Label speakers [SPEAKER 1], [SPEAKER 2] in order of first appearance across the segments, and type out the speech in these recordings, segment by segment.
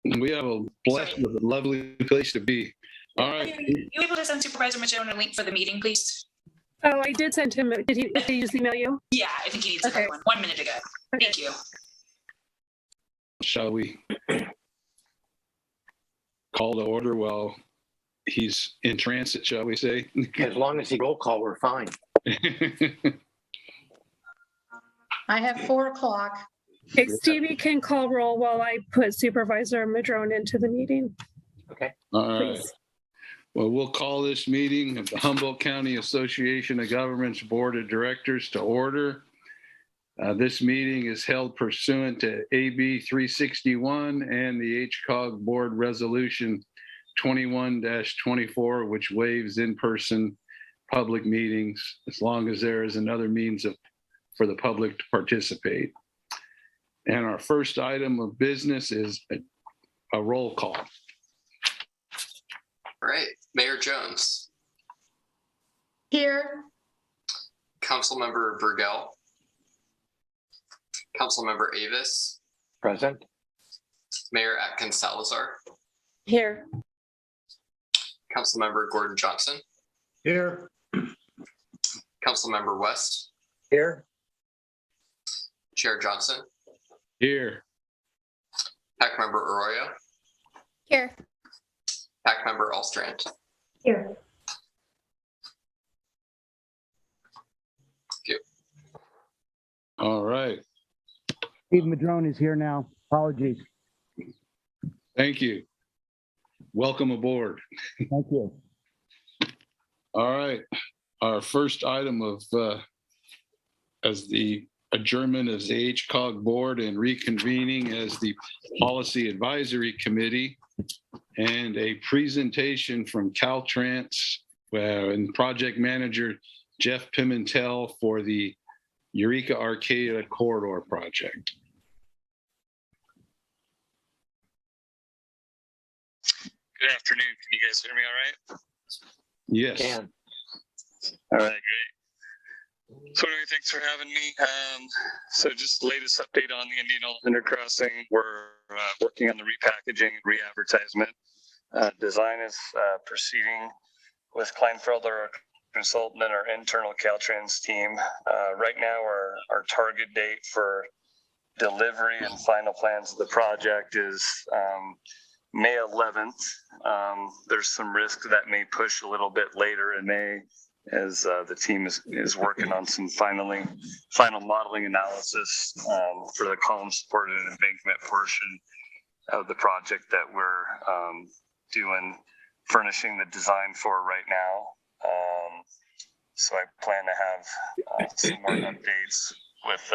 [SPEAKER 1] We have a blessed, lovely place to be. All right.
[SPEAKER 2] You able to send Supervisor Madrone a link for the meeting, please?
[SPEAKER 3] Oh, I did send him. Did he just email you?
[SPEAKER 2] Yeah, I think he needs
[SPEAKER 3] Okay.
[SPEAKER 2] another one. 1 minute ago.
[SPEAKER 3] Okay.
[SPEAKER 2] Thank you.
[SPEAKER 1] Shall we call to order while he's in transit, shall we say?
[SPEAKER 4] As long as he roll call, we're fine.
[SPEAKER 5] I have 4 o'clock.
[SPEAKER 3] Okay, Stevie can call roll while I put Supervisor Madrone into the meeting.
[SPEAKER 4] Okay.
[SPEAKER 1] All right.
[SPEAKER 3] Please.
[SPEAKER 1] Well, we'll call this meeting of the Humboldt County Association of Governments Board of Directors to order. This meeting is held pursuant to AB 361 and the HCOG Board Resolution 21-24, which waives in-person public meetings as long as there is another means for the public to participate. And our first item of business is a roll call.
[SPEAKER 6] All right, Mayor Jones,
[SPEAKER 5] Here,
[SPEAKER 6] Councilmember Burgell, Councilmember Avis,
[SPEAKER 4] Present.
[SPEAKER 6] Mayor Atkins Salazar,
[SPEAKER 5] here,
[SPEAKER 6] Councilmember Gordon Johnson,
[SPEAKER 4] Here.
[SPEAKER 6] Councilmember West,
[SPEAKER 4] Here.
[SPEAKER 6] Chair Johnson,
[SPEAKER 1] Here.
[SPEAKER 6] Pack Member Arroyo,
[SPEAKER 5] here,
[SPEAKER 6] Pack Member Allstrand.
[SPEAKER 5] here.
[SPEAKER 1] All right.
[SPEAKER 7] Steve Madrone is here now. Apologies.
[SPEAKER 1] Thank you. Welcome aboard.
[SPEAKER 7] Thank you.
[SPEAKER 1] All right. Our first item of as the adjournment of the HCOG board and reconvening as the Policy Advisory Committee, and a presentation from Caltrans and project manager Jeff Pimentel for the Eureka Arcadia Corridor project.
[SPEAKER 8] Good afternoon. Can you guys hear me all right?
[SPEAKER 1] Yes.
[SPEAKER 4] Can.
[SPEAKER 8] All right, great. So anyway, thanks for having me. So just the latest update on the Indianola intercrossing. We're working on the repackaging and re-advertisement. Design is proceeding with Kleinfelder, our consultant, and our internal Caltrans team. Right now, our target date for delivery and final plans of the project is May 11th. There's some risk that may push a little bit later in May as the team is working on some final modeling analysis for the column supported and embankment portion of the project that we're doing furnishing the design for right now. So I plan to have some more updates with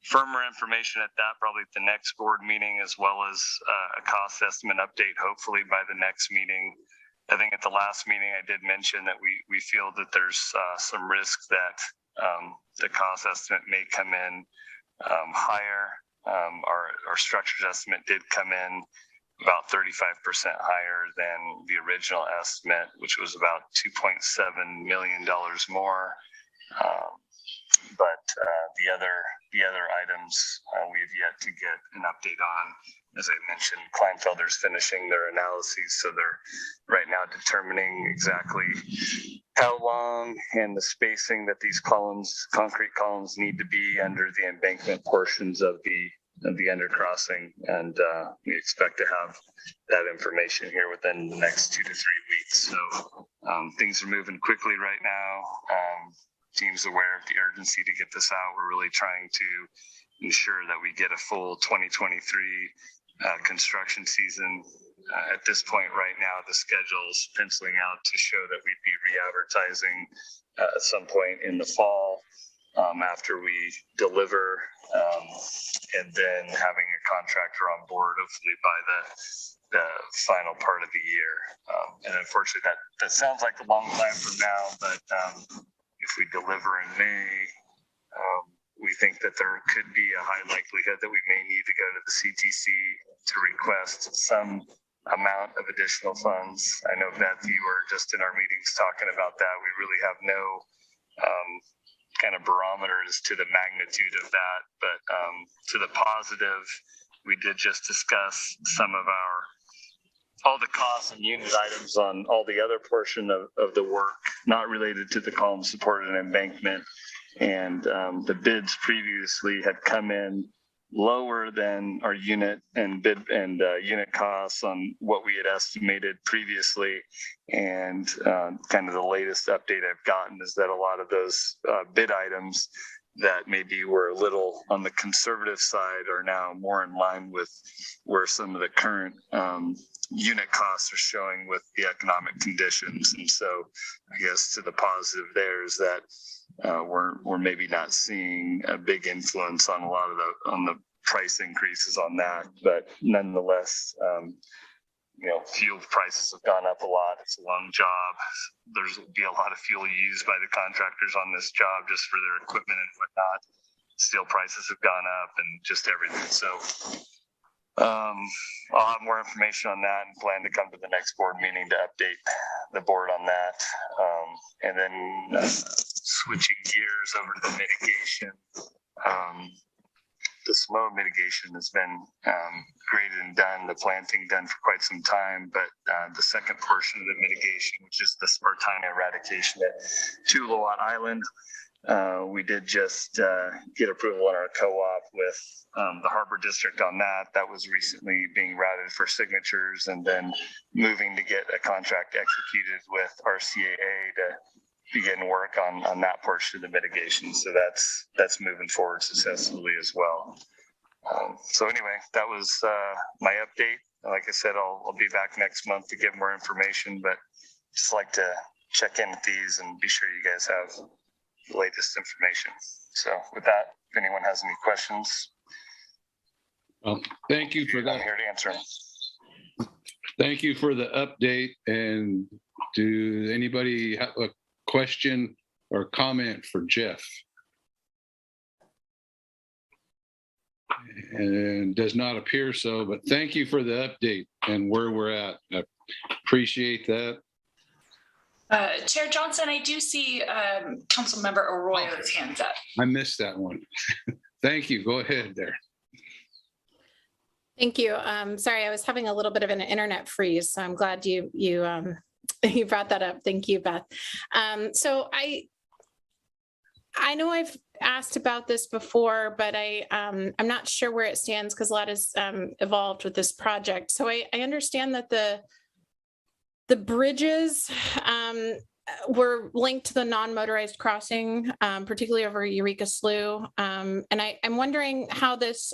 [SPEAKER 8] firmer information at that, probably at the next board meeting, as well as a cost estimate update, hopefully by the next meeting. I think at the last meeting, I did mention that we feel that there's some risk that the cost estimate may come in higher. Our structures estimate did come in about 35% higher than the original estimate, which was about $2.7 million more. But the other items we've yet to get an update on. As I mentioned, Kleinfelder's finishing their analyses, so they're right now determining exactly how long and the spacing that these concrete columns need to be under the embankment portions of the undercrossing, and we expect to have that information here within the next 2 to 3 weeks. So things are moving quickly right now. Team's aware of the urgency to get this out. We're really trying to ensure that we get a full 2023 construction season. At this point right now, the schedule's penciling out to show that we'd be re-advertising at some point in the fall after we deliver, and then having a contractor on board hopefully by the final part of the year. And unfortunately, that sounds like a long time from now, but if we deliver in May, we think that there could be a high likelihood that we may need to go to the CTC to request some amount of additional funds. I know, Beth, you were just in our meetings talking about that. We really have no kind of barometers to the magnitude of that, but to the positive, we did just discuss some of all the costs and unit items on all the other portion of the work, not related to the column support and embankment. And the bids previously had come in lower than our unit and unit costs on what we had estimated previously. And kind of the latest update I've gotten is that a lot of those bid items that maybe were a little on the conservative side are now more in line with where some of the current unit costs are showing with the economic conditions. And so I guess to the positive there is that we're maybe not seeing a big influence on a lot of the price increases on that, but nonetheless, fuel prices have gone up a lot. It's a long job. There's be a lot of fuel used by the contractors on this job just for their equipment and whatnot. Steel prices have gone up and just everything. So I'll have more information on that and plan to come to the next board meeting to update the board on that. And then switching gears over to the mitigation. The snow mitigation has been graded and done, the planting done for quite some time, but the second portion of the mitigation, which is the Spartina eradication at Tulawa Island, we did just get approval in our co-op with the Harbor District on that. That was recently being routed for signatures and then moving to get a contract executed with RCAA to begin work on that portion of the mitigation. So that's moving forward successfully as well. So anyway, that was my update. Like I said, I'll be back next month to give more information, but just like to check in with these and be sure you guys have the latest information. So with that, if anyone has any questions,
[SPEAKER 1] Thank you for
[SPEAKER 8] I'm
[SPEAKER 1] that.
[SPEAKER 8] here to answer them.
[SPEAKER 1] Thank you for the update. And do anybody have a question or comment for Jeff? And does not appear so, but thank you for the update and where we're at. I appreciate that.
[SPEAKER 2] Chair Johnson, I do see Councilmember Arroyo's hands up.
[SPEAKER 1] I missed that one. Thank you. Go ahead there.
[SPEAKER 5] Thank you. Sorry, I was having a little bit of an internet freeze, so I'm glad you you brought that up. Thank you, Beth. So I know I've asked about this before, but I'm not sure where it stands because a lot has evolved with this project. So I understand that the bridges were linked to the non-motorized crossing, particularly over Eureka Slu. And I'm wondering how this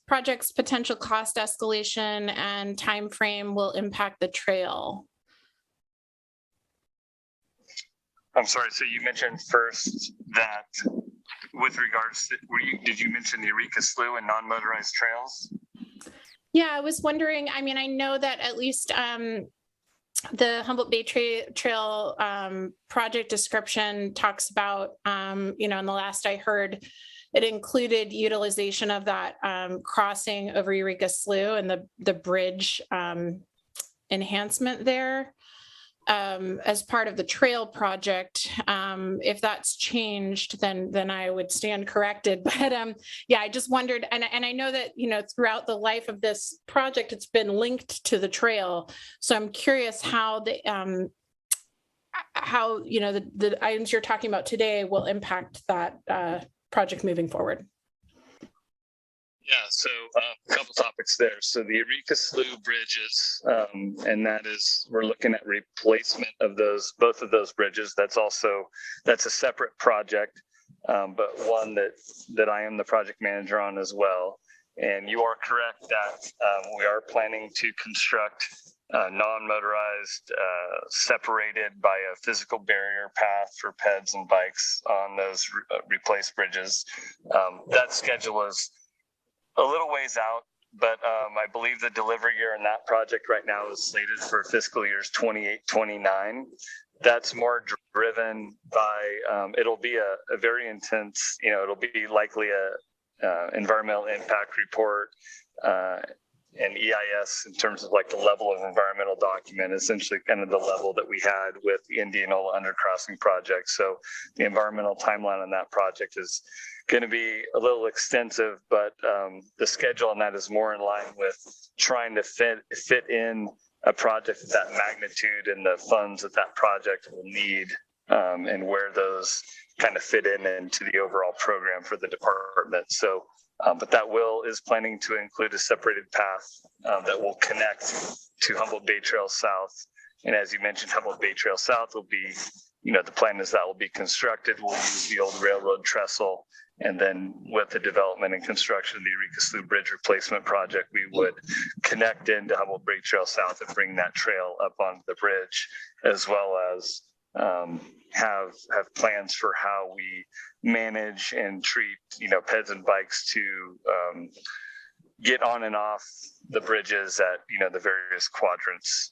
[SPEAKER 5] project's potential cost escalation and timeframe will impact the trail.
[SPEAKER 8] I'm sorry. So you mentioned first that with regards to, did you mention the Eureka Slu and non-motorized trails?
[SPEAKER 5] Yeah, I was wondering, I mean, I know that at least the Humboldt Bay Trail project description talks about, in the last I heard, it included utilization of that crossing over Eureka Slu and the bridge enhancement there as part of the trail project. If that's changed, then I would stand corrected. But yeah, I just wondered, and I know that throughout the life of this project, it's been linked to the trail. So I'm curious how the items you're talking about today will impact that project moving forward.
[SPEAKER 8] Yeah, so a couple topics there. So the Eureka Slu Bridges, and that is, we're looking at replacement of both of those bridges. That's a separate project, but one that I am the project manager on as well. And you are correct that we are planning to construct non-motorized, separated by a physical barrier path for peds and bikes on those replaced bridges. That schedule is a little ways out, but I believe the delivery year in that project right now is slated for fiscal years 28, 29. That's more driven by, it'll be a very intense, it'll be likely a environmental impact report and EIS in terms of like the level of environmental document, essentially kind of the level that we had with the Indianola undercrossing project. So the environmental timeline on that project is going to be a little extensive, but the schedule on that is more in line with trying to fit in a project of that magnitude and the funds that that project will need, and where those kind of fit in into the overall program for the department. So, but that is planning to include a separated path that will connect to Humboldt Bay Trail South. And as you mentioned, Humboldt Bay Trail South will be, the plan is that will be constructed. We'll use the old railroad trestle. And then with the development and construction of the Eureka Slu Bridge replacement project, we would connect into Humboldt Bay Trail South and bring that trail up onto the bridge, as well as have plans for how we manage and treat, peds and bikes to get on and off the bridges at, the various quadrants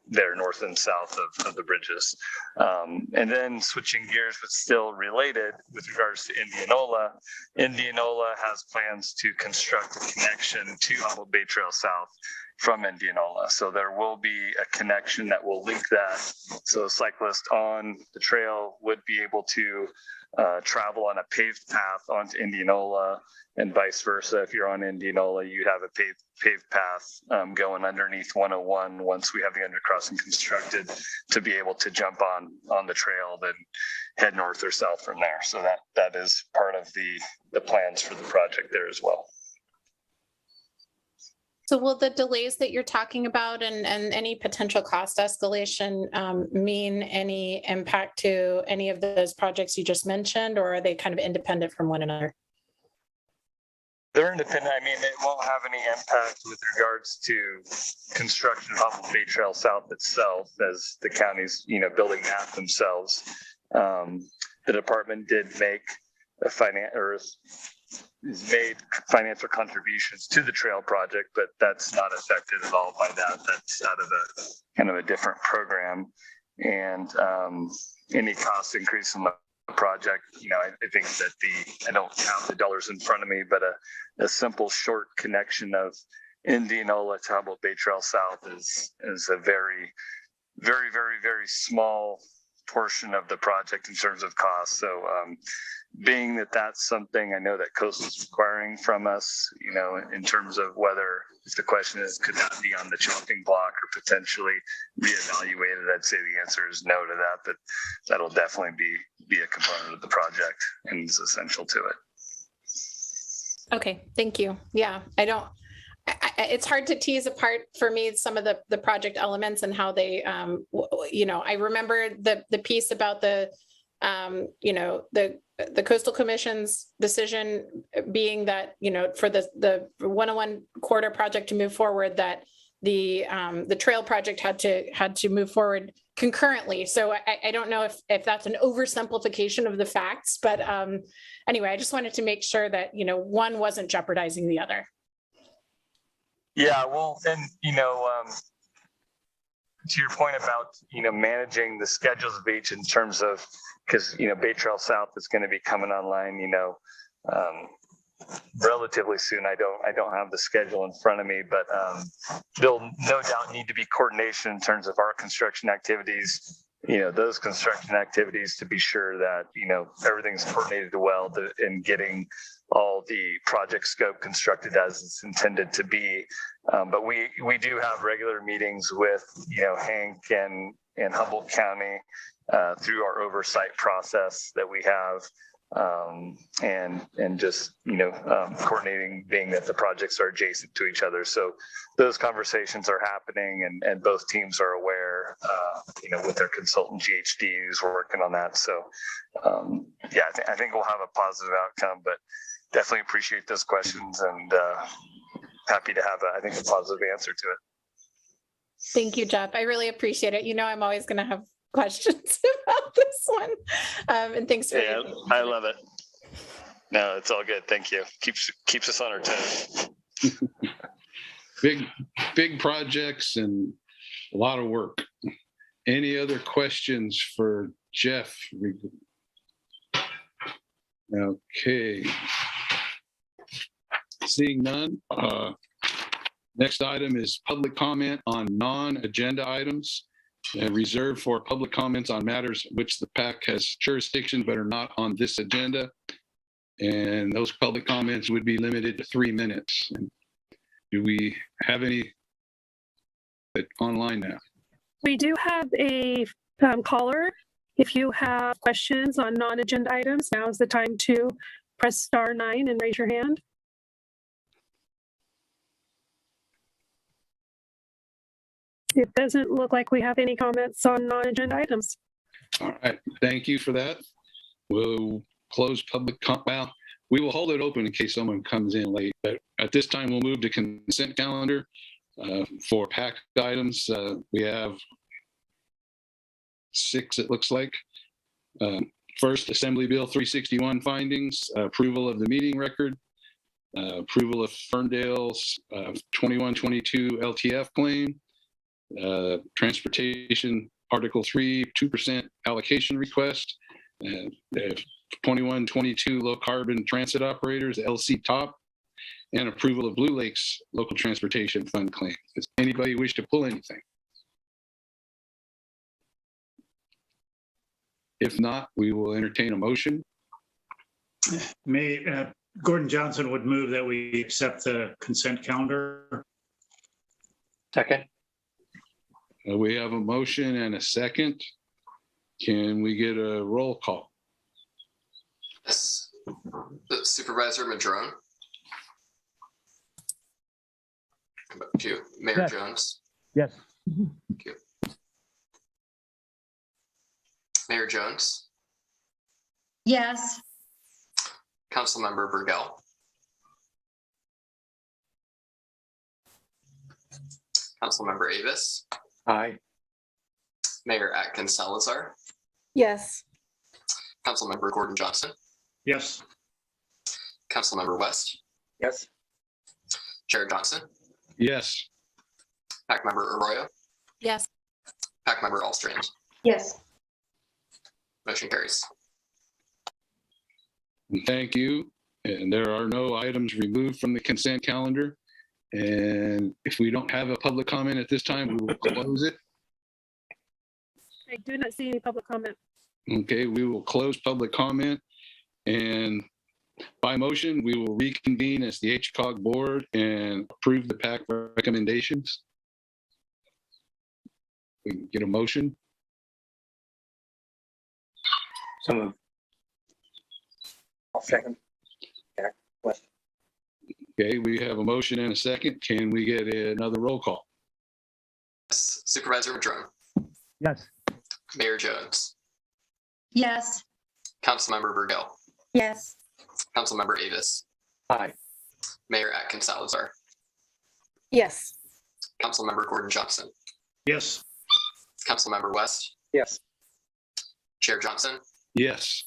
[SPEAKER 8] there north and south of the bridges. And then switching gears, but still related with regards to Indianola. Indianola has plans to construct a connection to Humboldt Bay Trail South from Indianola. So there will be a connection that will link that. So a cyclist on the trail would be able to travel on a paved path onto Indianola, and vice versa. If you're on Indianola, you have a paved path going underneath 101 once we have the undercrossing constructed, to be able to jump on the trail, then head north or south from there. So that is part of the plans for the project there as well.
[SPEAKER 5] So will the delays that you're talking about and any potential cost escalation mean any impact to any of those projects you just mentioned, or are they kind of independent from one another?
[SPEAKER 8] They're independent. I mean, it won't have any impact with regards to construction of Humboldt Bay Trail South itself, as the county's, building that themselves. The department did make made financial contributions to the trail project, but that's not affected at all by that. That's out of a kind of a different program. And any cost increase in the project, I think that I don't have the dollars in front of me, but a simple short connection of Indianola to Humboldt Bay Trail South is a very, very, very, very small portion of the project in terms of cost. So being that that's something I know that Coastal is requiring from us, in terms of whether, if the question is, could that be on the chopping block or potentially reevaluated, I'd say the answer is no to that, but that'll definitely be a component of the project and is essential to it.
[SPEAKER 5] Okay, thank you. Yeah, it's hard to tease apart for me some of the project elements and how they, I remember the piece about the Coastal Commission's decision being that, for the 101 corridor project to move forward, that the trail project had to move forward concurrently. So I don't know if that's an oversimplification of the facts, but anyway, I just wanted to make sure that, one wasn't jeopardizing the other.
[SPEAKER 8] Yeah, well, and, to your point about, managing the schedules of each in terms of, because, Bay Trail South is going to be coming online, relatively soon. I don't have the schedule in front of me, but there'll no doubt need to be coordination in terms of our construction activities, those construction activities, to be sure that, everything's coordinated well in getting all the project scope constructed as it's intended to be. But we do have regular meetings with, Hank and Humboldt County through our oversight process that we have. And just, coordinating, being that the projects are adjacent to each other. So those conversations are happening, and both teams are aware, with their consultant GHD who's working on that. So, yeah, I think we'll have a positive outcome, but definitely appreciate those questions, and happy to have, I think, a positive answer to it.
[SPEAKER 5] Thank you, Jeff. I really appreciate it. I'm always going to have questions about this one. And thanks for
[SPEAKER 8] I love it. No, it's all good. Thank you. Keeps us on our toes.
[SPEAKER 1] Big projects and a lot of work. Any other questions for Jeff? Okay. Seeing none, Next item is public comment on non-agenda items and reserved for public comments on matters which the PAC has jurisdiction but are not on this agenda. And those public comments would be limited to 3 minutes. And do we have any online now?
[SPEAKER 3] We do have a caller. If you have questions on non-agenda items, now is the time to press *9 and raise your hand. It doesn't look like we have any comments on non-agenda items.
[SPEAKER 1] All right, thank you for that. We'll close public well, we will hold it open in case someone comes in late, but at this time we'll move to consent calendar for PAC items. We have 6, it looks like. First, Assembly Bill 361 findings, approval of the meeting record, approval of Ferndale's 2122 LTF claim, transportation Article 3 2% allocation request, 2122 low carbon transit operators LC top, and approval of Blue Lakes local transportation fund claim. Does anybody wish to pull anything? If not, we will entertain a motion.
[SPEAKER 9] Gordon Johnson would move that we accept the consent calendar.
[SPEAKER 4] Second.
[SPEAKER 1] We have a motion and a second. Can we get a roll call?
[SPEAKER 6] Yes. Supervisor Madrone. Come back to you. Mayor
[SPEAKER 7] Yes.
[SPEAKER 6] Jones.
[SPEAKER 7] Yes.
[SPEAKER 6] Thank you. Mayor Jones.
[SPEAKER 10] Yes.
[SPEAKER 6] Councilmember Burgell. Councilmember Avis.
[SPEAKER 4] Aye.
[SPEAKER 6] Mayor Atkins Salazar.
[SPEAKER 10] Yes.
[SPEAKER 6] Councilmember Gordon Johnson.
[SPEAKER 9] Yes.
[SPEAKER 6] Councilmember West.
[SPEAKER 4] Yes.
[SPEAKER 6] Chair Johnson.
[SPEAKER 1] Yes.
[SPEAKER 6] PAC member Arroyo.
[SPEAKER 5] Yes.
[SPEAKER 6] PAC member Allstrand.
[SPEAKER 10] Yes.
[SPEAKER 6] Motion carries.
[SPEAKER 1] Thank you. And there are no items removed from the consent calendar. And if we don't have a public comment at this time, we will close it.
[SPEAKER 3] I do not see any public comment.
[SPEAKER 1] Okay, we will close public comment. And by motion, we will reconvene as the HCOG board and approve the PAC recommendations. We can get a motion.
[SPEAKER 4] So moved. I'll second. West.
[SPEAKER 1] Okay, we have a motion and a second. Can we get another roll call?
[SPEAKER 6] Yes. Supervisor Madrone.
[SPEAKER 7] Yes.
[SPEAKER 6] Mayor Jones.
[SPEAKER 10] Yes.
[SPEAKER 6] Councilmember Burgell.
[SPEAKER 10] Yes.
[SPEAKER 6] Councilmember Avis.
[SPEAKER 4] Aye.
[SPEAKER 6] Mayor Atkins Salazar.
[SPEAKER 10] Yes.
[SPEAKER 6] Councilmember Gordon Johnson.
[SPEAKER 9] Yes.
[SPEAKER 6] Councilmember West.
[SPEAKER 4] Yes.
[SPEAKER 6] Chair Johnson.
[SPEAKER 1] Yes.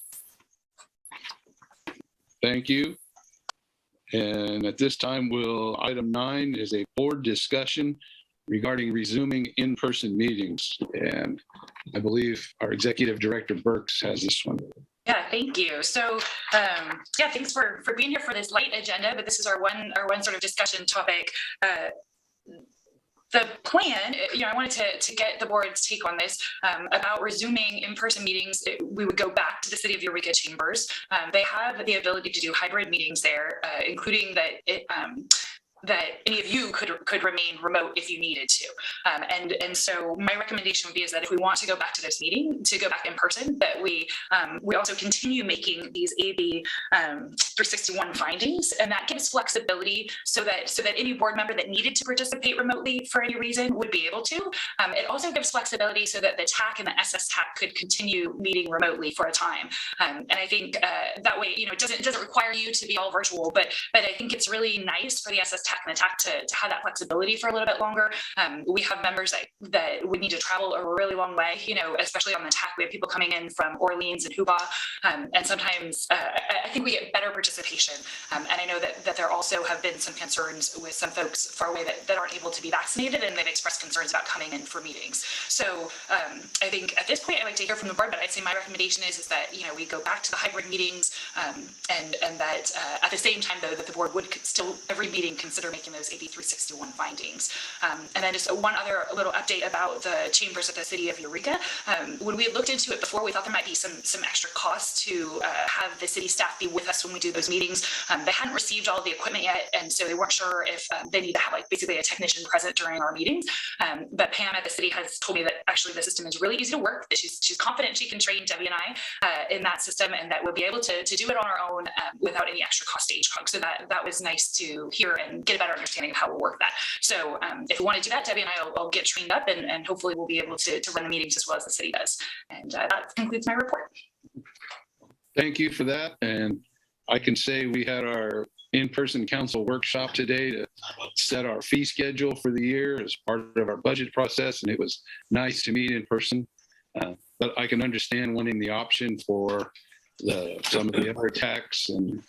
[SPEAKER 1] Thank you. And at this time, item 9 is a board discussion regarding resuming in-person meetings. And I believe our executive director Burks has this one.
[SPEAKER 2] Yeah, thank you. So, yeah, thanks for being here for this light agenda, but this is our one sort of discussion topic. The plan, I wanted to get the board's take on this about resuming in-person meetings. We would go back to the City of Eureka chambers. They have the ability to do hybrid meetings there, including that any of you could remain remote if you needed to. And so my recommendation would be is that if we want to go back to this meeting, to go back in person, that we also continue making these AB 361 findings, and that gives flexibility so that any board member that needed to participate remotely for any reason would be able to. It also gives flexibility so that the TAC and the SS TAC could continue meeting remotely for a time. And I think that way, it doesn't require you to be all virtual, but I think it's really nice for the SS TAC and the TAC to have that flexibility for a little bit longer. We have members that would need to travel a really long way, especially on the TAC. We have people coming in from Orleans and Humboldt, and sometimes I think we get better participation. And I know that there also have been some concerns with some folks far away that aren't able to be vaccinated, and they've expressed concerns about coming in for meetings. So I think at this point, I'd like to hear from the board, but I'd say my recommendation is that, we go back to the hybrid meetings, and that at the same time, though, that the board would still every meeting consider consider making those AB 361 findings. And then just one other little update about the chambers of the city of Eureka. When we had looked into it before, we thought there might be some extra costs to have the city staff be with us when we do those meetings. They hadn't received all of the equipment yet, and so they weren't sure if they need to have like basically a technician present during our meetings. But Pam at the city has told me that actually the system is really easy to work, that she's confident she can train Debbie and I in that system, and that we'll be able to do it on our own without any extra cost to HCOG. So that was nice to hear and get a better understanding of how we'll work that. So if we want to do that, Debbie and I'll get trained up, and hopefully we'll be able to run the meetings as well as the city does. And that concludes my report.
[SPEAKER 1] Thank you for that. And I can say we had our in-person council workshop today to set our fee schedule for the year as part of our budget process, and it was nice to meet in person. But I can understand wanting the option for some of the other tax, and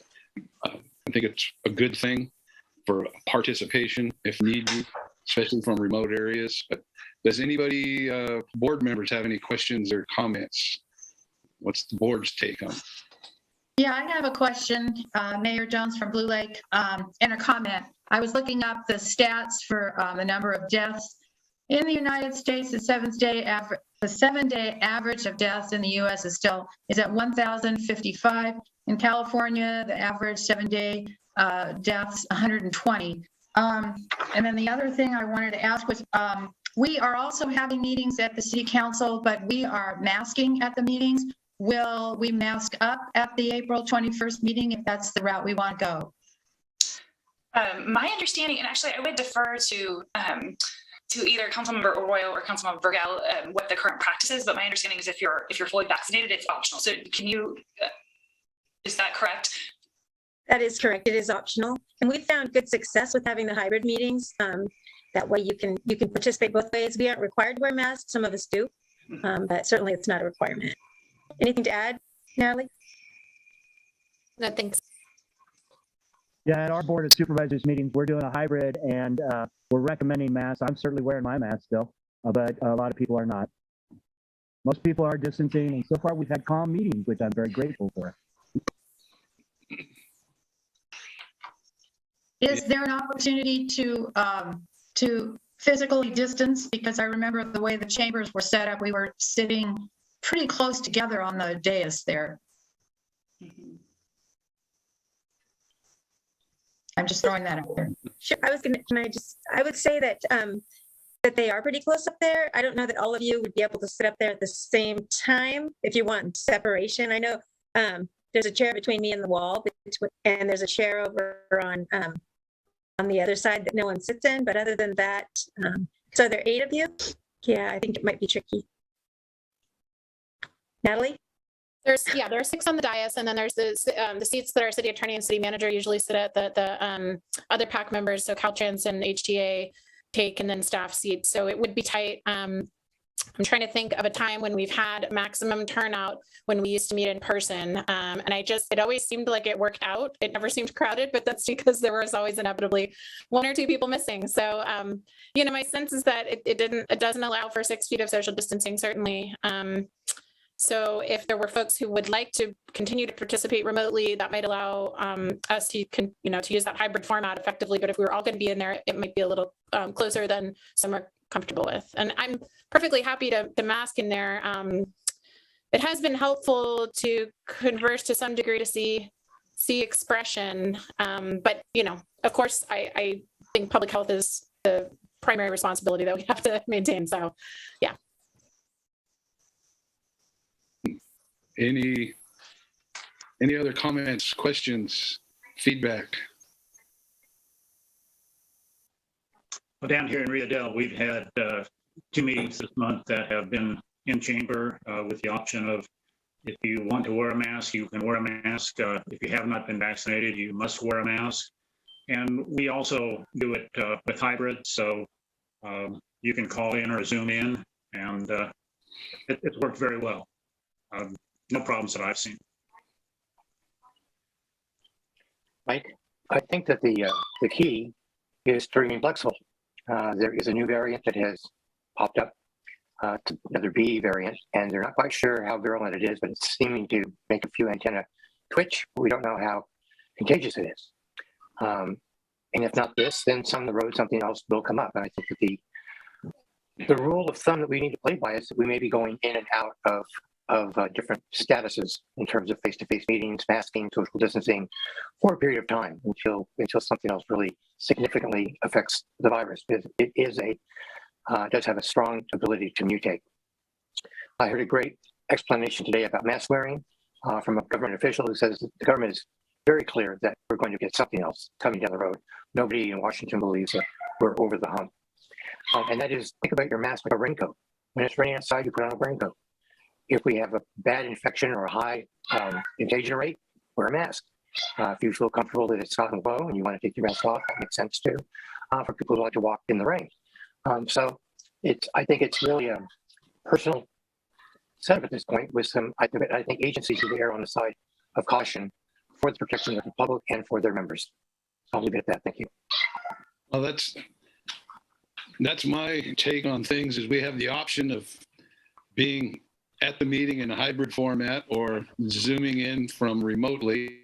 [SPEAKER 1] I think it's a good thing for participation if need be, especially from remote areas. But does anybody, board members, have any questions or comments? What's the board's take on it?
[SPEAKER 10] Yeah, I have a question, Mayor Jones from Blue Lake, and a comment. I was looking up the stats for the number of deaths in the United States. The 7-day average of deaths in the U.S. is at 1,055. In California, the average 7-day deaths 120. And then the other thing I wanted to ask was, we are also having meetings at the City Council, but we are masking at the meetings. Will we mask up at the April 21st meeting if that's the route we want to go?
[SPEAKER 2] My understanding, and actually I would defer to either Councilmember Arroyo or Councilmember Vergel what the current practice is, but my understanding is if you're fully vaccinated, it's optional. So can you, is that correct?
[SPEAKER 11] That is correct. It is optional. And we found good success with having the hybrid meetings. That way you can participate both ways. We aren't required to wear masks. Some of us do, but certainly it's not a requirement. Anything to add, Natalie?
[SPEAKER 5] No, thanks.
[SPEAKER 7] Yeah, at our Board of Supervisors meetings, we're doing a hybrid, and we're recommending masks. I'm certainly wearing my mask still, but a lot of people are not. Most people are distancing, and so far we've had calm meetings, which I'm very grateful for.
[SPEAKER 10] Is there an opportunity to physically distance? Because I remember the way the chambers were set up, we were sitting pretty close together on the dais there. I'm just throwing that out there.
[SPEAKER 11] Sure. I would say that that they are pretty close up there. I don't know that all of you would be able to sit up there at the same time if you want separation. I know there's a chair between me and the wall, and there's a chair over on the other side that no one sits in. But other than that, so there are 8 of you. Yeah, I think it might be tricky. Natalie?
[SPEAKER 5] There are 6 on the dais, and then there's the seats that our city attorney and city manager usually sit at, the other PAC members, so Caltrans and HTA take, and then staff seats. So it would be tight. I'm trying to think of a time when we've had maximum turnout when we used to meet in person. And it always seemed like it worked out. It never seemed crowded, but that's because there was always inevitably 1 or 2 people missing. So, my sense is that it doesn't allow for 6 feet of social distancing, certainly. So if there were folks who would like to continue to participate remotely, that might allow us to use that hybrid format effectively. But if we were all going to be in there, it might be a little closer than some are comfortable with. And I'm perfectly happy to mask in there. It has been helpful to converse to some degree to see expression. But, of course, I think public health is the primary responsibility that we have to maintain. So, yeah.
[SPEAKER 1] Any other comments, questions, feedback?
[SPEAKER 9] Well, down here in Rio Del, we've had 2 meetings this month that have been in chamber with the option of, if you want to wear a mask, you can wear a mask. If you have not been vaccinated, you must wear a mask. And we also do it with hybrid, so you can call in or Zoom in, and it's worked very well. No problems that I've seen.
[SPEAKER 4] Mike, I think that the key is to remain flexible. There is a new variant that has popped up, another B variant, and they're not quite sure how virulent it is, but it's seeming to make a few antenna twitch. We don't know how contagious it is. And if not this, then some of the road, something else will come up. And I think that the rule of thumb that we need to play by is that we may be going in and out of different statuses in terms of face-to-face meetings, masking, social distancing for a period of time until something else really significantly affects the virus. It does have a strong ability to mutate. I heard a great explanation today about mask wearing from a government official who says that the government is very clear that we're going to get something else coming down the road. Nobody in Washington believes that we're over the hump. And that is, think about your mask like a raincoat. When it's raining outside, you put on a raincoat. If we have a bad infection or a high contagion rate, wear a mask. If you feel comfortable that it's gotten low and you want to take your mask off, that makes sense too, for people who like to walk in the rain. So I think it's really a personal setup at this point with I think agencies should err on the side of caution for the protection of the public and for their members. I'll leave it at that. Thank you.
[SPEAKER 1] Well, that's my take on things, is we have the option of being at the meeting in a hybrid format or zooming in from remotely,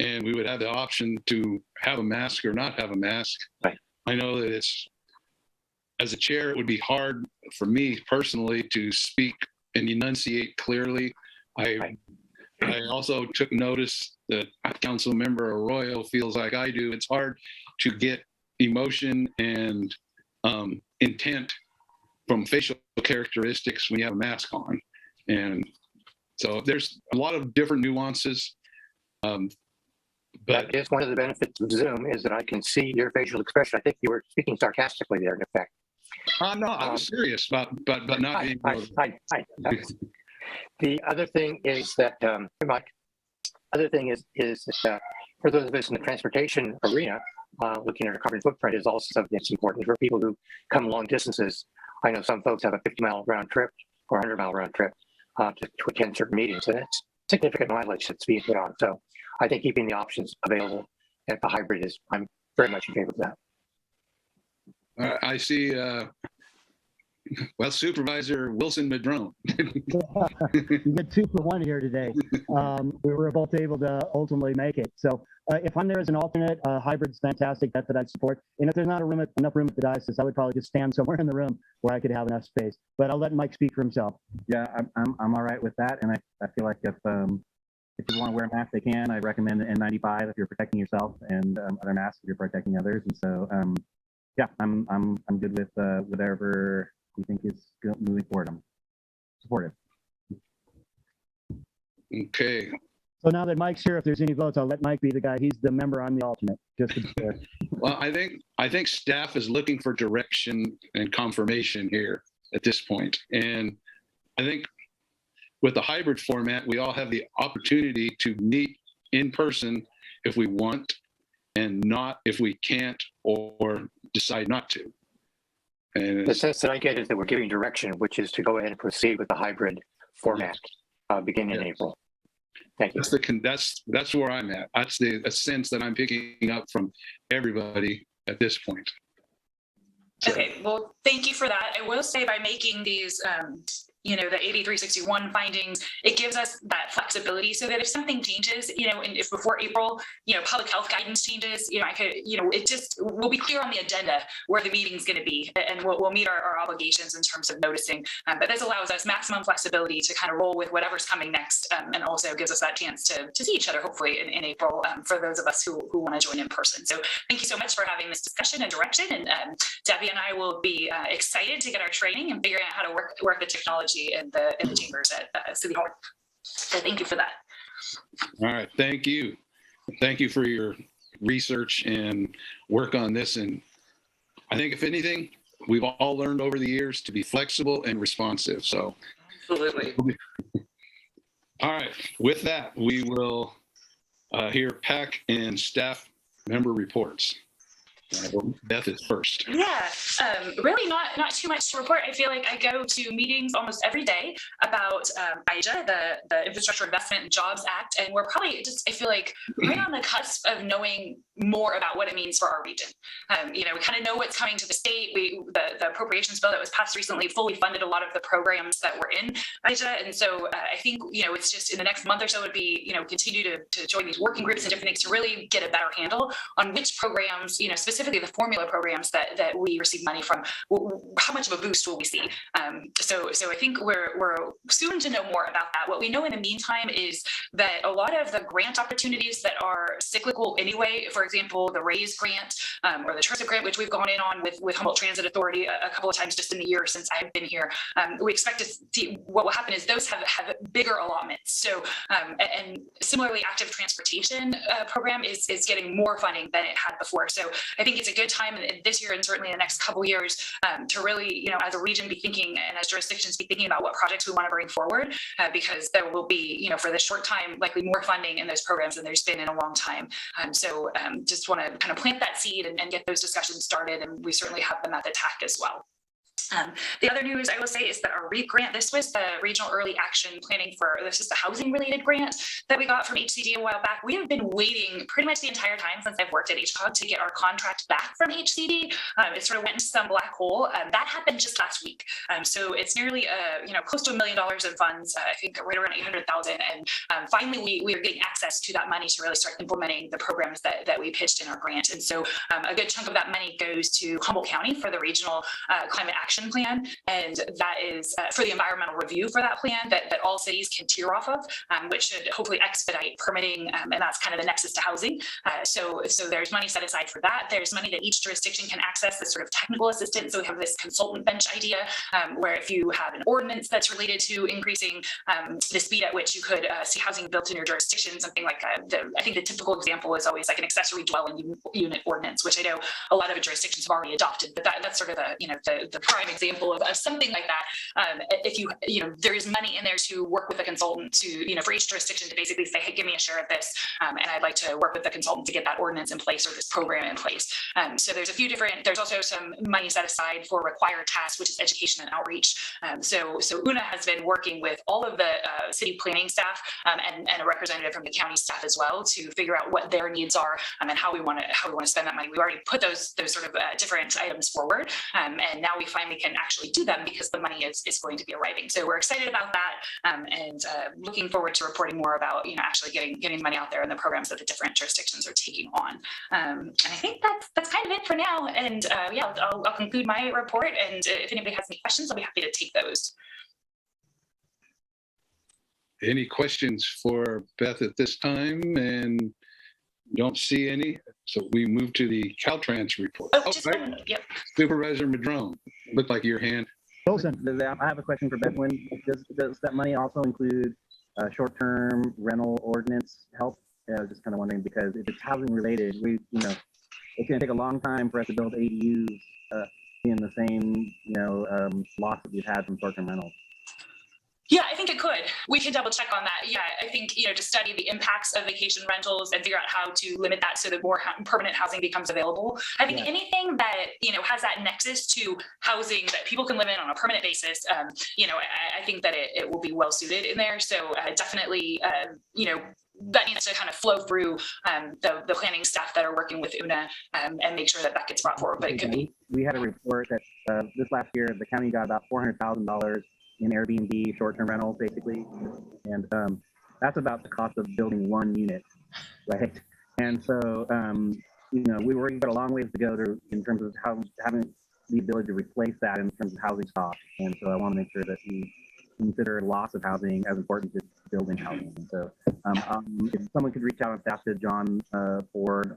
[SPEAKER 1] and we would have the option to have a mask or not have a mask.
[SPEAKER 4] Right.
[SPEAKER 1] I know that as a chair, it would be hard for me personally to speak and enunciate clearly. I also took notice that Council Member Arroyo feels like I do. It's hard to get emotion and intent from facial characteristics when you have a mask on. And so there's a lot of different nuances. But
[SPEAKER 4] that is one of the benefits of Zoom, is that I can see your facial expression. I think you were speaking sarcastically there, in effect.
[SPEAKER 1] No, I was serious, but not being.
[SPEAKER 4] The other thing is that, Mike, that for those of us in the transportation arena, looking at our carbon footprint is also something that's important for people who come long distances. I know some folks have a 50-mile round trip or 100-mile round trip to attend certain meetings, and it's significant mileage that's being put on. So I think keeping the options available at the hybrid I'm very much in favor of that.
[SPEAKER 1] I see, Supervisor Wilson Madrone.
[SPEAKER 7] You get 2 for 1 here today. We were both able to ultimately make it. So if I'm there as an alternate, hybrid's fantastic. That's what I'd support. And if there's not enough room at the diocese, I would probably just stand somewhere in the room where I could have enough space. But I'll let Mike speak for himself.
[SPEAKER 12] Yeah, I'm all right with that. And I feel like if you want to wear a mask, they can. I recommend the N95 if you're protecting yourself, and other masks if you're protecting others. And so, yeah, I'm good with whatever you think is moving forward. I'm supportive.
[SPEAKER 1] Okay.
[SPEAKER 7] So now that Mike's here, if there's any votes, I'll let Mike be the guy. He's the member, I'm the alternate. Just to be clear.
[SPEAKER 1] Well, I think staff is looking for direction and confirmation here at this point. And I think with the hybrid format, we all have the opportunity to meet in person if we want, and not if we can't or decide not to. And
[SPEAKER 4] the sense that I get is that we're giving direction, which is to go ahead and proceed with the hybrid format beginning in April. Thank you.
[SPEAKER 1] That's where I'm at. That's the sense that I'm picking up from everybody at this point. So.
[SPEAKER 2] Okay, well, thank you for that. I will say, by making these the 8361 findings, it gives us that flexibility so that if something changes, and if before April, public health guidance changes, we'll be clear on the agenda where the meeting's going to be, and we'll meet our obligations in terms of noticing. But this allows us maximum flexibility to kind of roll with whatever's coming next, and also gives us that chance to see each other, hopefully in April, for those of us who want to join in person. So thank you so much for having this discussion and direction. And Debbie and I will be excited to get our training and figuring out how to work the technology in the chambers at City Hall. So thank you for that.
[SPEAKER 1] All right, thank you. Thank you for your research and work on this. And I think if anything, we've all learned over the years to be flexible and responsive. So
[SPEAKER 2] absolutely.
[SPEAKER 1] All right, with that, we will hear PAC and staff member reports. Well, Beth is first.
[SPEAKER 2] Yeah, really not too much to report. I feel like I go to meetings almost every day about IJA, the Infrastructure Investment and Jobs Act, and we're probably just, I feel like, right on the cusp of knowing more about what it means for our region. We kind of know what's coming to the state. The appropriations bill that was passed recently fully funded a lot of the programs that were in IJA, and so I think it's just in the next month or so would be continue to join these working groups and different things to really get a better handle on which programs, specifically the formula programs that we receive money from, how much of a boost will we see? So I think we're soon to know more about that. What we know in the meantime is that a lot of the grant opportunities that are cyclical anyway, for example, the RAISE grant or the TRISA grant, which we've gone in on with Humboldt Transit Authority a couple of times just in the year since I've been here, we expect to see what will happen is those have bigger allotments. So and similarly, active transportation program is getting more funding than it had before. So I think it's a good time this year and certainly in the next couple of years to really, as a region, be thinking and as jurisdictions be thinking about what projects we want to bring forward because there will be, for this short time, likely more funding in those programs than there's been in a long time. So just want to kind of plant that seed and get those discussions started. And we certainly have them at the TAC as well. The other news I will say is that our REAP grant, this was the Regional Early Action Planning this is the housing related grant that we got from HCD a while back. We have been waiting pretty much the entire time since I've worked at HCOG to get our contract back from HCD. It sort of went into some black hole. That happened just last week. So it's nearly, close to $1 million in funds, I think right around 800,000. And finally, we are getting access to that money to really start implementing the programs that we pitched in our grant. And so a good chunk of that money goes to Humboldt County for the Regional Climate Action Plan, and that is for the environmental review for that plan that all cities can tier off of, which should hopefully expedite permitting, and that's kind of the nexus to housing. So there's money set aside for that. There's money that each jurisdiction can access as sort of technical assistance. So we have this consultant bench idea, where if you have an ordinance that's related to increasing the speed at which you could see housing built in your jurisdiction, something like I think the typical example is always like an accessory dwelling unit ordinance, which I know a lot of jurisdictions have already adopted, but that's sort of the prime example of something like that. If there is money in there to work with a consultant to, for each jurisdiction to basically say, hey, give me a share of this, and I'd like to work with the consultant to get that ordinance in place or this program in place. So there's also some money set aside for required tasks, which is education and outreach. So UNA has been working with all of the city planning staff and a representative from the county staff as well to figure out what their needs are and how we want to spend that money. We've already put those sort of different items forward, and now we finally can actually do them because the money is going to be arriving. So we're excited about that, and looking forward to reporting more about actually getting money out there and the programs that the different jurisdictions are taking on. And I think that's kind of it for now. And I'll conclude my report. And if anybody has any questions, I'll be happy to take those.
[SPEAKER 1] Any questions for Beth at this time? And don't see any. So we move to the Caltrans report. Right.
[SPEAKER 2] Yep.
[SPEAKER 1] Supervisor Madrone, looked like your hand.
[SPEAKER 12] Wilson, I have a question for Beth. Does that money also include short-term rental ordinance help? I was just kind of wondering, because if it's housing related, it's going to take a long time for us to build ADUs in the same, loss that we've had from short-term rentals.
[SPEAKER 2] Yeah, I think it could. We can double check on that. Yeah, I think, to study the impacts of vacation rentals and figure out how to limit that so that more permanent housing becomes available. I think anything that, has that nexus to housing that people can live in on a permanent basis, I think that it will be well suited in there. So definitely, that needs to kind of flow through the planning staff that are working with UNA and make sure that gets brought forward. But it could be.
[SPEAKER 12] We had a report that this last year, the county got about $400,000 in Airbnb short-term rentals, basically, and that's about the cost of building one unit, right? And so, we've got a long ways to go in terms of having the ability to replace that in terms of housing stock. And so, I want to make sure that we consider loss of housing as important as building housing. And so, if someone could reach out on staff to John Ford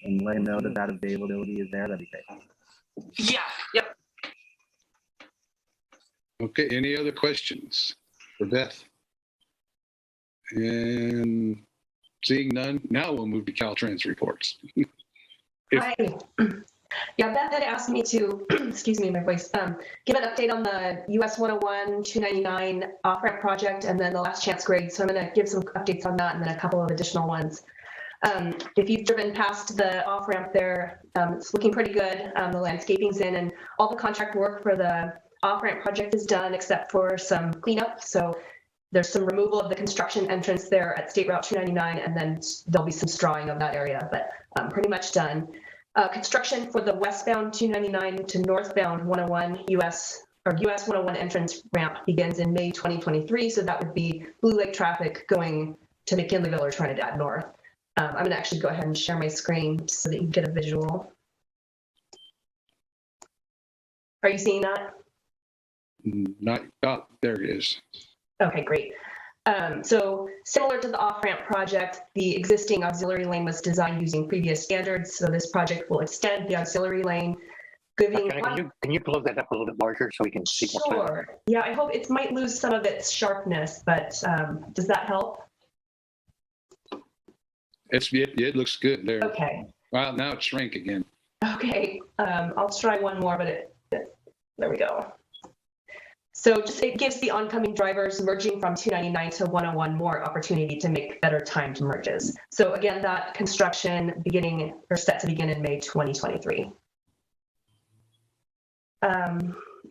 [SPEAKER 12] and let him know that availability is there, that'd be great.
[SPEAKER 2] Yeah. Yep.
[SPEAKER 1] Okay, any other questions for Beth? And seeing none, now we'll move to Caltrans reports.
[SPEAKER 13] Hi. Yeah, Beth had asked me to, excuse me, my voice, give an update on the US 101 299 off-ramp project and then the last chance grade. So I'm going to give some updates on that and then a couple of additional ones. If you've driven past the off ramp there, it's looking pretty good. The landscaping's in and all the contract work for the off ramp project is done except for some cleanup. So there's some removal of the construction entrance there at State Route 299, and then there'll be some strawing of that area, but pretty much done. Construction for the westbound 299 to northbound 101 US 101 entrance ramp begins in May 2023. So that would be Blue Lake traffic going to McKinleyville or Trinidad North. I'm going to actually go ahead and share my screen so that you can get a visual. Are you seeing that?
[SPEAKER 1] Not, oh, there it is.
[SPEAKER 13] Okay, great. So similar to the off-ramp project, the existing auxiliary lane was designed using previous standards. So this project will extend the auxiliary lane, giving.
[SPEAKER 4] Can you blow that up a little bit larger so we can see more?
[SPEAKER 13] Sure. Yeah, I hope it might lose some of its sharpness, but does that help?
[SPEAKER 1] It looks good there.
[SPEAKER 13] Okay.
[SPEAKER 1] Wow, now it shrank again.
[SPEAKER 13] Okay. I'll try one more, but there we go. So just it gives the oncoming drivers merging from 299 to 101 more opportunity to make better timed merges. So again, that construction set to begin in May 2023.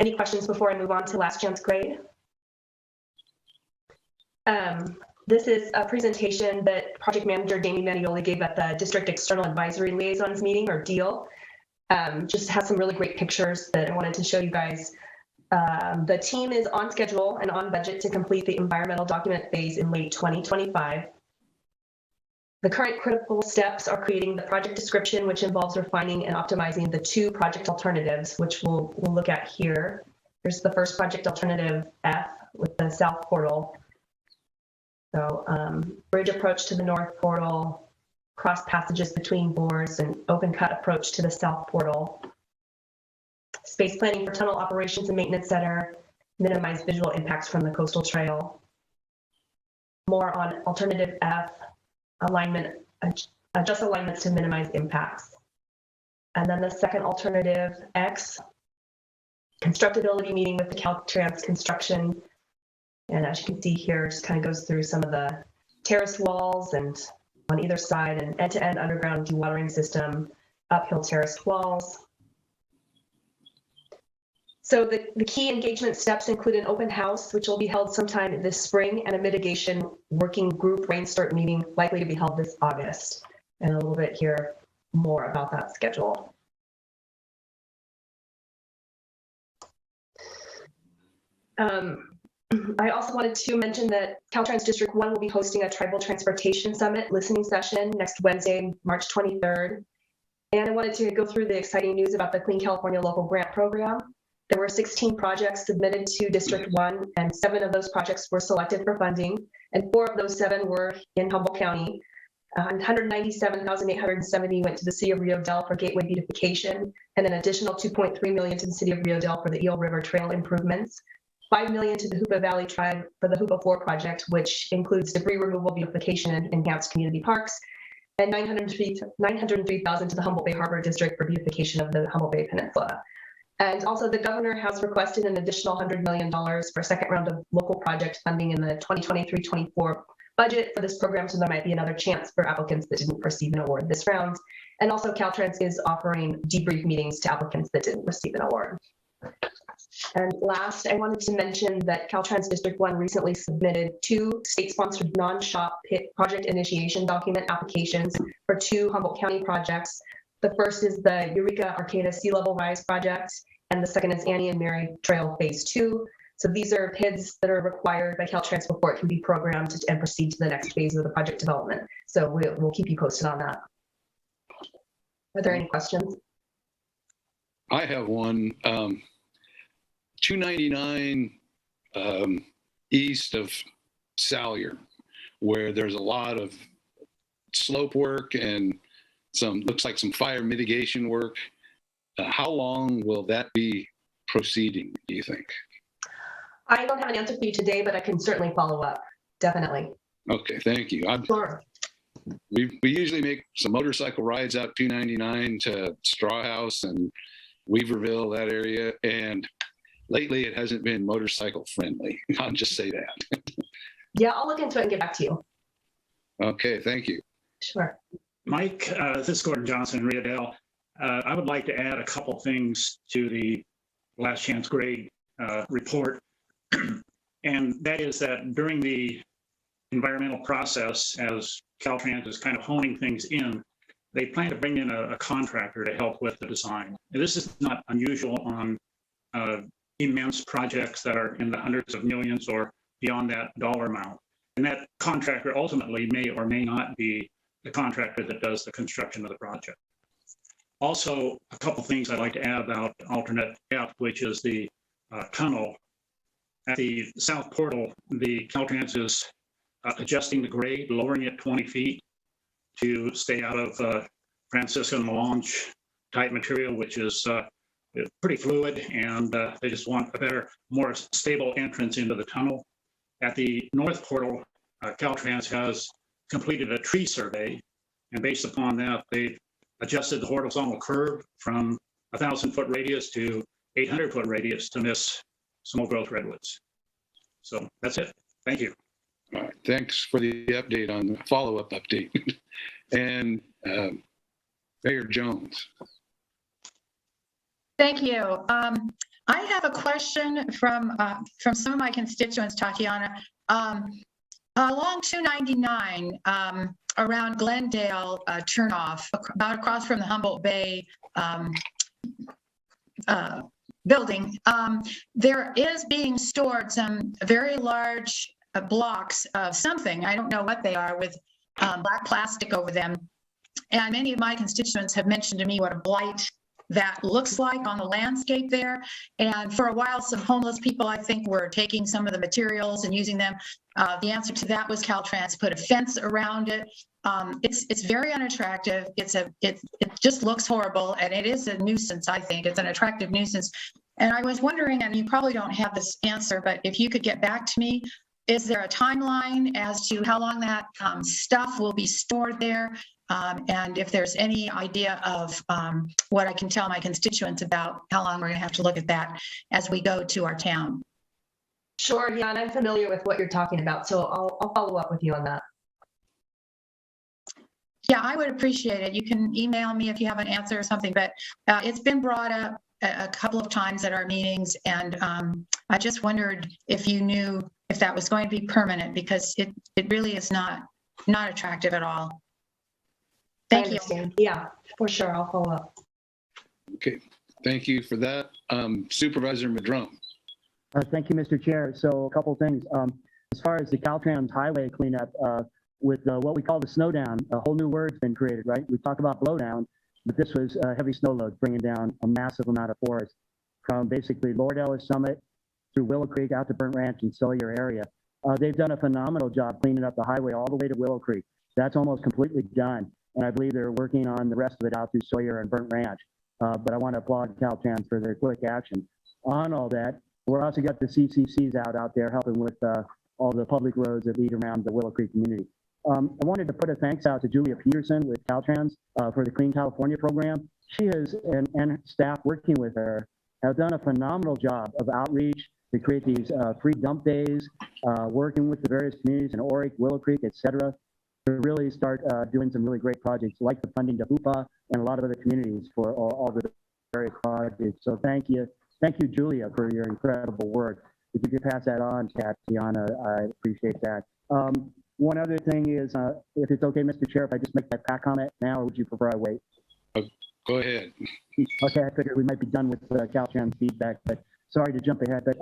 [SPEAKER 13] Any questions before I move on to last chance grade? This is a presentation that project manager Damien Manioli gave at the District External Advisory Liaisons meeting, or DEAL. Just has some really great pictures that I wanted to show you guys. The team is on schedule and on budget to complete the environmental document phase in late 2025. The current critical steps are creating the project description, which involves refining and optimizing the 2 project alternatives, which we'll look at here. Here's the first project alternative F with the south portal. So bridge approach to the north portal, cross passages between bores, and open cut approach to the south portal. Space planning for tunnel operations and maintenance center, minimize visual impacts from the coastal trail. More on alternative F, alignment, adjust alignments to minimize impacts. And then the second alternative X, constructability meeting with the Caltrans construction. And as you can see here, it just kind of goes through some of the terrace walls and on either side, an end-to-end underground dewatering system, uphill terraced walls. So the key engagement steps include an open house, which will be held sometime this spring, and a mitigation working group rain start meeting likely to be held this August. And a little bit here more about that schedule. I also wanted to mention that Caltrans District 1 will be hosting a Tribal Transportation Summit listening session next Wednesday, March 23rd. And I wanted to go through the exciting news about the Clean California Local Grant Program. There were 16 projects submitted to District 1, and 7 of those projects were selected for funding, and 4 of those 7 were in Humboldt County. 197,870 went to the City of Rio Dell for gateway beautification, and an additional 2.3 million to the City of Rio Dell for the Eel River Trail improvements. 5 million to the Hoopa Valley Tribe for the Hoopa 4 project, which includes debris removal, beautification, and enhanced community parks, and 903,000 to the Humboldt Bay Harbor District for beautification of the Humboldt Bay Peninsula. And also the governor has requested an additional $100 million for a second round of local project funding in the 2023-24 budget for this program. So there might be another chance for applicants that didn't receive an award this round. And also Caltrans is offering debrief meetings to applicants that didn't receive an award. And last, I wanted to mention that Caltrans District 1 recently submitted 2 state-sponsored non-shop pit project initiation document applications for 2 Humboldt County projects. The first is the Eureka Arcata Sea Level Rise project, and the second is Annie and Mary Trail Phase 2. So these are PIDs that are required by Caltrans before it can be programmed and proceed to the next phase of the project development. So we'll keep you posted on that. Are there any questions?
[SPEAKER 1] I have one. 299 east of Salyer, where there's a lot of slope work and looks like some fire mitigation work. How long will that be proceeding, do you think?
[SPEAKER 13] I don't have an answer for you today, but I can certainly follow up. Definitely.
[SPEAKER 1] Okay, thank you.
[SPEAKER 13] Sure.
[SPEAKER 1] We usually make some motorcycle rides out 299 to Straw House and Weaverville, that area, and lately it hasn't been motorcycle friendly. I'll just say that.
[SPEAKER 13] Yeah, I'll look into it and get back to you.
[SPEAKER 1] Okay, thank you.
[SPEAKER 13] Sure.
[SPEAKER 9] Mike, this is Gordon Johnson, Rita Dell. I would like to add a couple things to the last chance grade report. And that is that during the environmental process, as Caltrans is kind of honing things in, they plan to bring in a contractor to help with the design. And this is not unusual on immense projects that are in the hundreds of millions or beyond that dollar amount. And that contractor ultimately may or may not be the contractor that does the construction of the project. Also, a couple things I'd like to add about alternate F, which is the tunnel. At the south portal, the Caltrans is adjusting the grade, lowering it 20 feet to stay out of Francisco melange type material, which is pretty fluid, and they just want a better, more stable entrance into the tunnel. At the north portal, Caltrans has completed a tree survey, and based upon that, they've adjusted the horizontal curve from 1,000-foot radius to 800-foot radius to miss small growth redwoods. So that's it. Thank you.
[SPEAKER 1] All right, thanks for the update on the follow-up update. And Mayor Jones.
[SPEAKER 10] Thank you. I have a question from some of my constituents, Tatiana. Along 299, around Glendale turnoff, about across from the Humboldt Bay building, there is being stored some very large blocks of something. I don't know what they are, with black plastic over them. And many of my constituents have mentioned to me what a blight that looks like on the landscape there. And for a while, some homeless people, I think, were taking some of the materials and using them. The answer to that was Caltrans put a fence around it. It's very unattractive. It just looks horrible, and it is a nuisance. I think it's an attractive nuisance. And I was wondering, and you probably don't have this answer, but if you could get back to me, is there a timeline as to how long that stuff will be stored there? And if there's any idea of what I can tell my constituents about how long we're going to have to look at that as we go to our town.
[SPEAKER 13] Sure, yeah, and I'm familiar with what you're talking about, so I'll follow up with you on that.
[SPEAKER 10] Yeah, I would appreciate it. You can email me if you have an answer or something, but it's been brought up a couple of times at our meetings, and I just wondered if you knew if that was going to be permanent, because it really is not attractive at all. Thank you.
[SPEAKER 13] Yeah, for sure. I'll follow up.
[SPEAKER 1] Okay, thank you for that. Supervisor Madrone.
[SPEAKER 7] Thank you, Mr. Chair. So a couple things. As far as the Caltrans highway cleanup, with what we call the snow down, a whole new word's been created, right? We talk about blowdown, but this was heavy snow loads bringing down a massive amount of forest from basically Lord Ellis Summit through Willow Creek out to Burnt Ranch and Sawyer area. They've done a phenomenal job cleaning up the highway all the way to Willow Creek. That's almost completely done. And I believe they're working on the rest of it out through Sawyer and Burnt Ranch. But I want to applaud Caltrans for their quick action. On all that, we're also got the CCCs out there helping with all the public roads that lead around the Willow Creek community. I wanted to put a thanks out to Julia Peterson with Caltrans for the Clean California program. She has, and staff working with her, have done a phenomenal job of outreach to create these free dump days, working with the various communities in Oric, Willow Creek, et cetera, to really start doing some really great projects like the funding to HOOPA and a lot of other communities for all the various projects. So thank you, Julia, for your incredible work. If you could pass that on, Tatiana, I appreciate that. One other thing is, if it's okay, Mr. Chair, if I just make that PAC comment now, or would you prefer I wait?
[SPEAKER 1] Go ahead.
[SPEAKER 7] Okay, I figured we might be done with Caltrans feedback, but sorry to jump ahead. But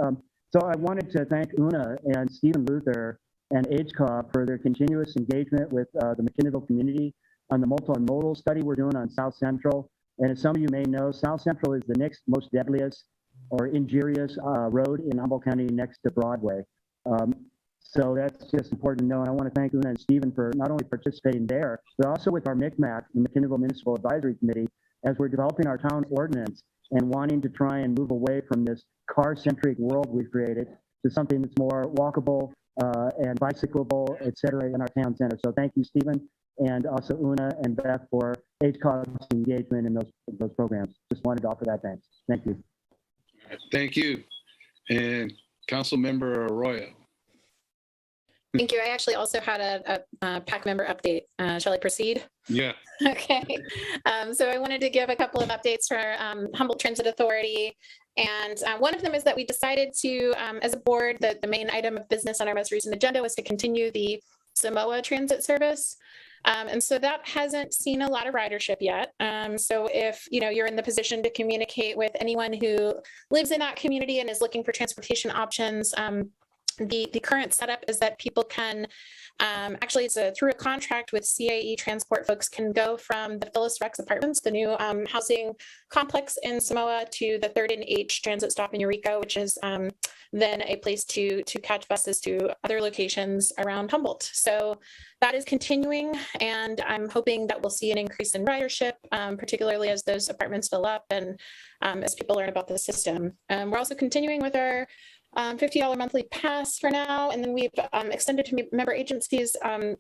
[SPEAKER 7] so I wanted to thank Una and Stephen Luther and HCOB for their continuous engagement with the McKinneyville community on the multimodal study we're doing on South Central. And as some of you may know, South Central is the next most deadliest or injurious road in Humboldt County next to Broadway. So that's just important to know. And I want to thank Una and Stephen for not only participating there, but also with our MICMAC, the McKinneyville Municipal Advisory Committee, as we're developing our town ordinance and wanting to try and move away from this car-centric world we've created to something that's more walkable and bicyclable, et cetera, in our town center. So thank you, Stephen, and also Una and Beth for HCOG's engagement in those programs. Just wanted to offer that thanks. Thank you.
[SPEAKER 1] Thank you. And Council Member Arroyo.
[SPEAKER 5] Thank you. I actually also had a PAC member update. Shall I proceed?
[SPEAKER 1] Yeah.
[SPEAKER 5] Okay. So I wanted to give a couple of updates for Humboldt Transit Authority. And one of them is that we decided to, as a board, that the main item of business on our most recent agenda was to continue the Samoa transit service. And so that hasn't seen a lot of ridership yet. So if you're in the position to communicate with anyone who lives in that community and is looking for transportation options, the current setup is that people can actually it's through a contract with CAE Transport. Folks can go from the Phyllis Rex Apartments, the new housing complex in Samoa, to the 3rd and H transit stop in Eureka, which is then a place to catch buses to other locations around Humboldt. So that is continuing, and I'm hoping that we'll see an increase in ridership, particularly as those apartments fill up and as people learn about the system. We're also continuing with our $50 monthly pass for now, and then we've extended to member agencies, the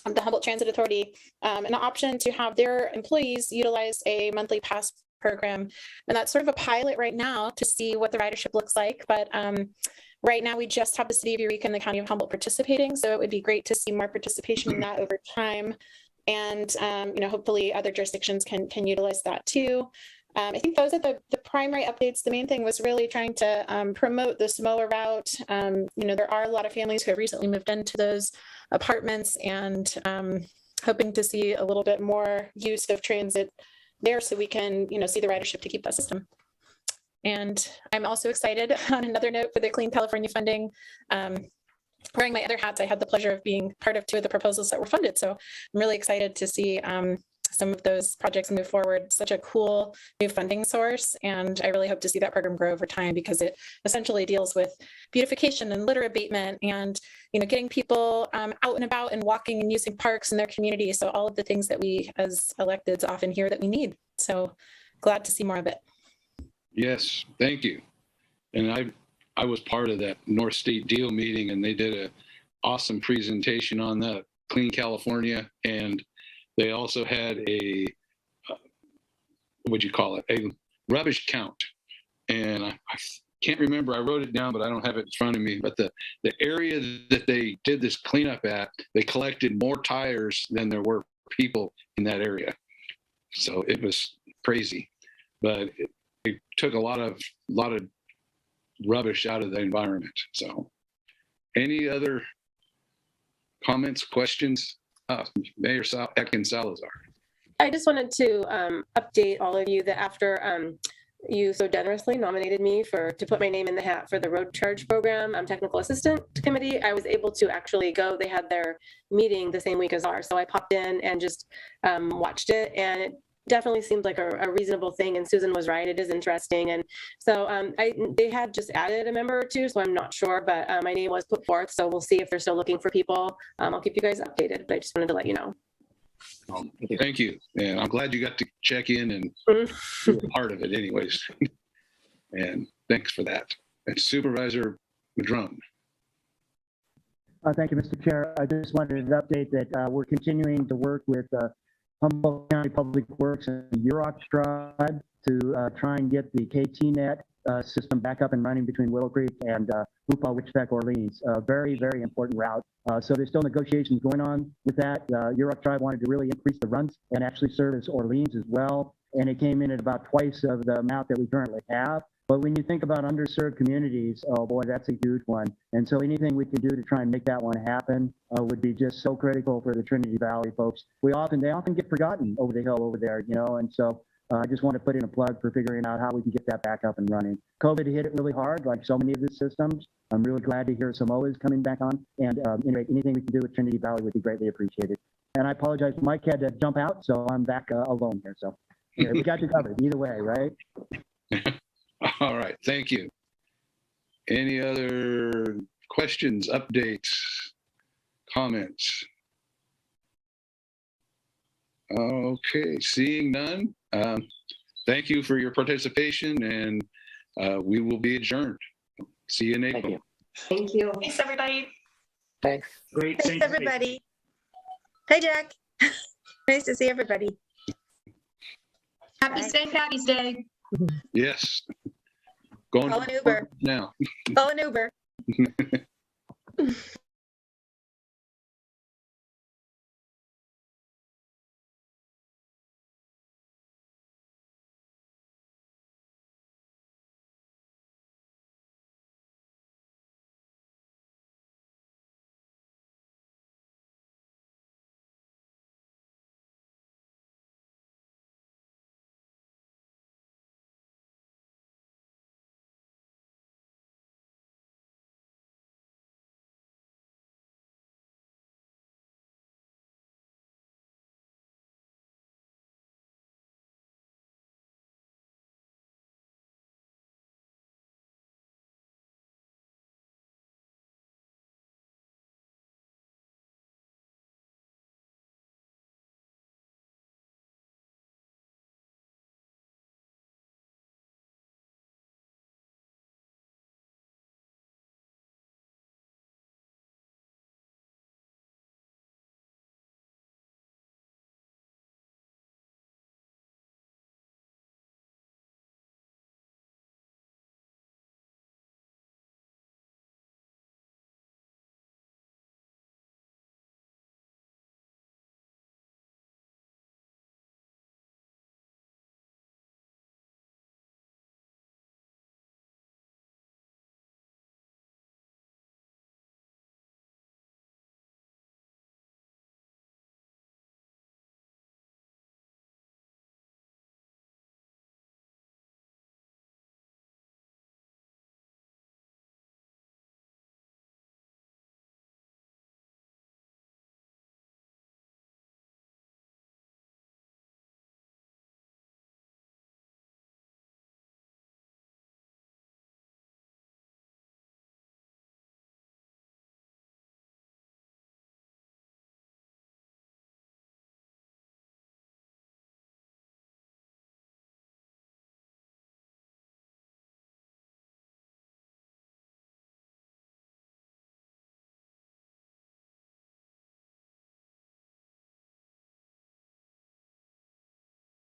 [SPEAKER 5] Humboldt Transit Authority, an option to have their employees utilize a monthly pass program. And that's sort of a pilot right now to see what the ridership looks like. But right now we just have the city of Eureka and the county of Humboldt participating. So it would be great to see more participation in that over time. And hopefully other jurisdictions can utilize that too. I think those are the primary updates. The main thing was really trying to promote the Samoa route. There are a lot of families who have recently moved into those apartments, and hoping to see a little bit more use of transit there so we can, see the ridership to keep that system. And I'm also excited on another note for the Clean California funding. Wearing my other hats, I had the pleasure of being part of 2 of the proposals that were funded. So I'm really excited to see some of those projects move forward. Such a cool new funding source. And I really hope to see that program grow over time, because it essentially deals with beautification and litter abatement and, getting people out and about and walking and using parks in their community. So all of the things that we as electeds often hear that we need. So glad to see more of it.
[SPEAKER 1] Yes, thank you. And I was part of that North State Deal meeting, and they did an awesome presentation on that Clean California. And they also had a rubbish count. And I can't remember, I wrote it down, but I don't have it in front of me. But the area that they did this cleanup at, they collected more tires than there were people in that area. So it was crazy, but it took a lot of rubbish out of the environment. So any other comments, questions? Mayor Atkins Salazar.
[SPEAKER 14] I just wanted to update all of you that after you so generously nominated me to put my name in the hat for the road charge program technical assistant committee, I was able to actually go. They had their meeting the same week as ours, so I popped in and just watched it, and it definitely seemed like a reasonable thing. And Susan was right; it is interesting. And so they had just added a member or 2, so I'm not sure, but my name was put forth. So we'll see if they're still looking for people. I'll keep you guys updated, but I just wanted to let you know.
[SPEAKER 1] Thank you. And I'm glad you got to check in and be a part of it anyways. And thanks for that. And Supervisor Madrone.
[SPEAKER 7] Thank you, Mr. Chair. I just wanted to update that we're continuing to work with Humboldt County Public Works and Eureka Tribe to try and get the KTNet system back up and running between Willow Creek and Hoopa, Wichita, Orleans. Very, very important route. So there's still negotiations going on with that. Eureka Tribe wanted to really increase the runs and actually service Orleans as well. And it came in at about twice of the amount that we currently have. But when you think about underserved communities, oh boy, that's a huge one. And so anything we can do to try and make that one happen would be just so critical for the Trinity Valley folks. They often get forgotten over the hill over there, and so I just want to put in a plug for figuring out how we can get that back up and running. COVID hit it really hard, like so many of the systems. I'm really glad to hear Samoa is coming back on. And anyway, anything we can do with Trinity Valley would be greatly appreciated. And I apologize, Mike had to jump out, so I'm back alone here. So yeah, we got you covered either way, right?
[SPEAKER 1] All right, thank you. Any other questions, updates, comments? Okay, seeing none. Thank you for your participation, and we will be adjourned. See you in April.
[SPEAKER 13] Thank you.
[SPEAKER 2] Thanks, everybody.
[SPEAKER 4] Thanks.
[SPEAKER 9] Great.
[SPEAKER 11] Thanks, everybody. Hey, Jack. Nice to see everybody.
[SPEAKER 10] Happy St. Patty's Day.
[SPEAKER 1] Yes. Going
[SPEAKER 11] Call an Uber.
[SPEAKER 1] now.
[SPEAKER 11] Call an Uber.